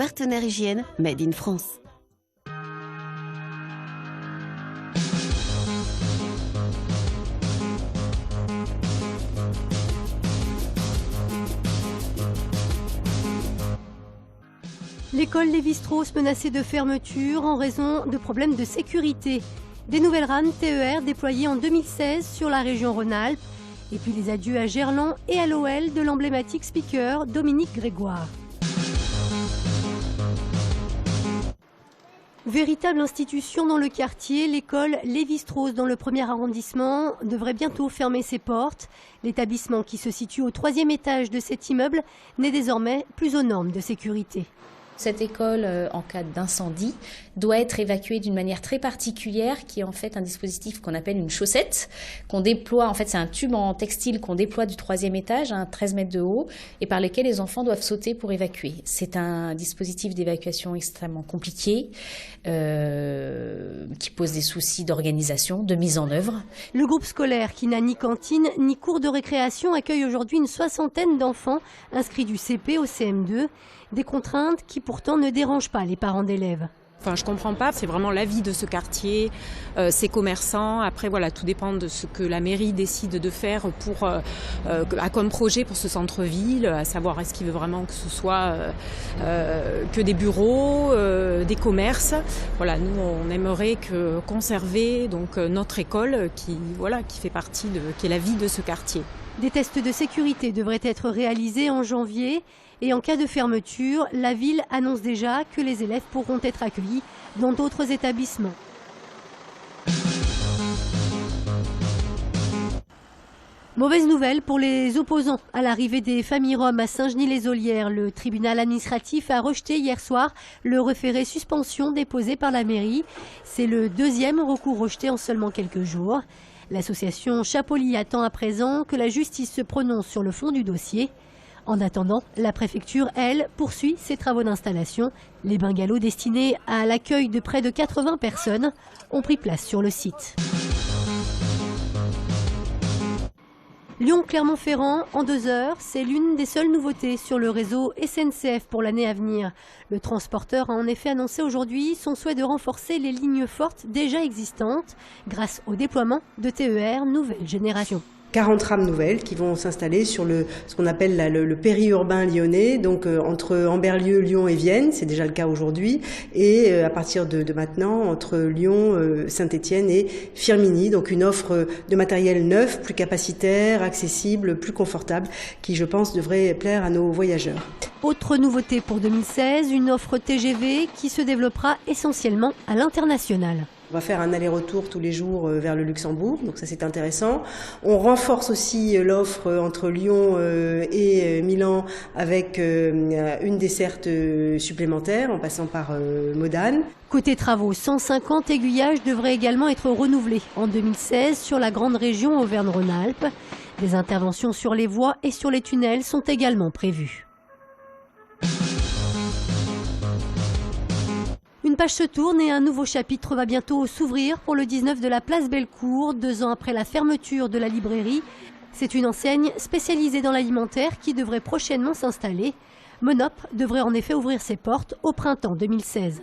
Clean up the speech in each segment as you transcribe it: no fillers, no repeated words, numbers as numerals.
partenaire hygiène Made in France. L'école Lévi-Strauss menacée de fermeture en raison de problèmes de sécurité. Des nouvelles rames TER déployées en 2016 sur la région Rhône-Alpes. Et puis les adieux à Gerland et à l'OL de l'emblématique speaker Dominique Grégoire. Véritable institution dans le quartier, l'école Lévi-Strauss dans le 1er arrondissement devrait bientôt fermer ses portes. L'établissement qui se situe au 3e étage de cet immeuble n'est désormais plus aux normes de sécurité. Cette école, en cas d'incendie, doit être évacuée d'une manière très particulière, qui est en fait un dispositif qu'on appelle une chaussette, qu'on déploie, en fait c'est un tube en textile qu'on déploie du 3e étage, à 13 mètres de haut, et par lequel les enfants doivent sauter pour évacuer. C'est un dispositif d'évacuation extrêmement compliqué, qui pose des soucis d'organisation, de mise en œuvre. Le groupe scolaire, qui n'a ni cantine ni cours de récréation, accueille aujourd'hui une 60aine d'enfants inscrits du CP au CM2. Des contraintes qui pourtant ne dérangent pas les parents d'élèves. Enfin, je comprends pas, c'est vraiment la vie de ce quartier, ses commerçants. Après, voilà, tout dépend de ce que la mairie décide de faire pour, comme projet pour ce centre-ville, à savoir est-ce qu'il veut vraiment que ce soit que des bureaux, des commerces. Voilà, nous, on aimerait conserver donc notre école qui fait partie qui est la vie de ce quartier. Des tests de sécurité devraient être réalisés en janvier. Et en cas de fermeture, la ville annonce déjà que les élèves pourront être accueillis dans d'autres établissements. Mauvaise nouvelle pour les opposants à l'arrivée des familles roms à Saint-Genis-les-Olières. Le tribunal administratif a rejeté hier soir le référé suspension déposé par la mairie. C'est le 2e recours rejeté en seulement quelques jours. L'association Chapoli attend à présent que la justice se prononce sur le fond du dossier. En attendant, la préfecture, elle, poursuit ses travaux d'installation. Les bungalows destinés à l'accueil de près de 80 personnes ont pris place sur le site. Lyon-Clermont-Ferrand, en 2 heures, c'est l'une des seules nouveautés sur le réseau SNCF pour l'année à venir. Le transporteur a en effet annoncé aujourd'hui son souhait de renforcer les lignes fortes déjà existantes grâce au déploiement de TER nouvelle génération. 40 rames nouvelles qui vont s'installer sur ce qu'on appelle le périurbain lyonnais, donc entre Amberlieu, Lyon et Vienne, c'est déjà le cas aujourd'hui, et à partir de maintenant entre Lyon, Saint-Étienne et Firminy, donc une offre de matériel neuf, plus capacitaire, accessible, plus confortable, qui je pense devrait plaire à nos voyageurs. Autre nouveauté pour 2016, une offre TGV qui se développera essentiellement à l'international. On va faire un aller-retour tous les jours vers le Luxembourg, donc ça c'est intéressant. On renforce aussi l'offre entre Lyon et Milan avec une desserte supplémentaire en passant par Modane. Côté travaux, 150 aiguillages devraient également être renouvelés en 2016 sur la grande région Auvergne-Rhône-Alpes. Des interventions sur les voies et sur les tunnels sont également prévues. Une page se tourne et un nouveau chapitre va bientôt s'ouvrir pour le 19 de la place Bellecour, 2 ans après la fermeture de la librairie. C'est une enseigne spécialisée dans l'alimentaire qui devrait prochainement s'installer. Monop devrait en effet ouvrir ses portes au printemps 2016.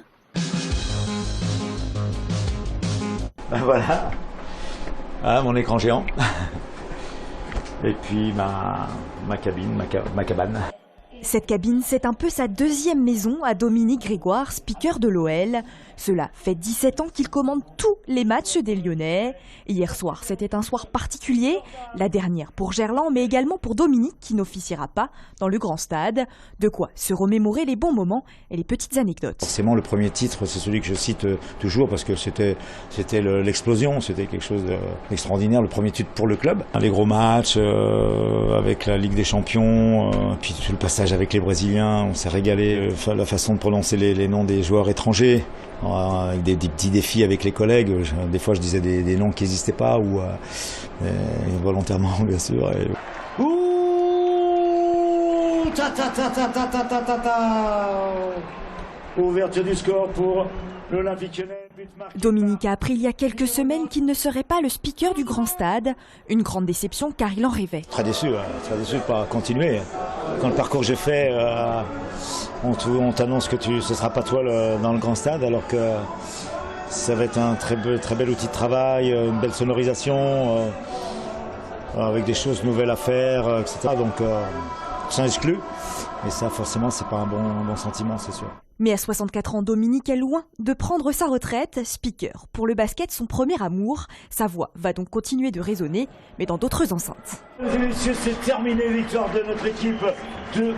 Ben voilà, mon écran géant. Et puis ma cabine, ma cabane. Cette cabine, c'est un peu sa 2e maison à Dominique Grégoire, speaker de l'OL. Cela fait 17 ans qu'il commande tous les matchs des Lyonnais. Hier soir, c'était un soir particulier, la dernière pour Gerland, mais également pour Dominique, qui n'officiera pas dans le grand stade. De quoi se remémorer les bons moments et les petites anecdotes. Forcément, le premier titre, c'est celui que je cite toujours, parce que c'était l'explosion, c'était quelque chose d'extraordinaire, le premier titre pour le club. Les gros matchs, avec la Ligue des Champions, puis tout le passage avec les Brésiliens, on s'est régalé, la façon de prononcer les noms des joueurs étrangers, avec des petits défis avec les collègues. Des fois je disais des noms qui n'existaient pas, ou volontairement bien sûr. Ouh, ouverture du score pour l'Olympique Lyonnais. Dominique a appris il y a quelques semaines qu'il ne serait pas le speaker du grand stade. Une grande déception car il en rêvait. Très déçu de ne pas continuer. Quand le parcours que j'ai fait, on t'annonce que ce ne sera pas toi dans le grand stade, alors que ça va être un très bel outil de travail, une belle sonorisation, avec des choses nouvelles à faire, etc. Donc sans exclu. Et ça, forcément, c'est pas un bon sentiment, c'est sûr. Mais à 64 ans, Dominique est loin de prendre sa retraite. Speaker, pour le basket, son premier amour. Sa voix va donc continuer de résonner, mais dans d'autres enceintes. Mesdames et messieurs, c'est terminé. Victoire de notre équipe 2-1.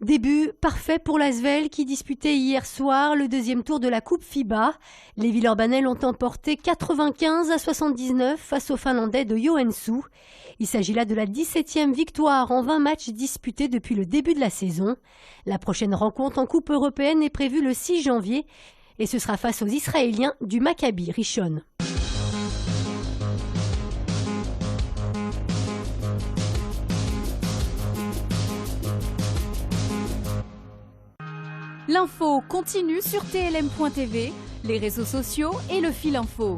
Début parfait pour l'Asvel qui disputait hier soir le deuxième tour de la Coupe FIBA. Les Villeurbanais l'ont emporté 95-79 face aux Finlandais de Joensuu. Il s'agit là de la 17e victoire en 20 matchs disputés depuis le début de la saison. La prochaine rencontre en Coupe européenne est prévue le 6 janvier et ce sera face aux Israéliens du Maccabi Rishon. L'info continue sur TLM.tv, les réseaux sociaux et le fil info.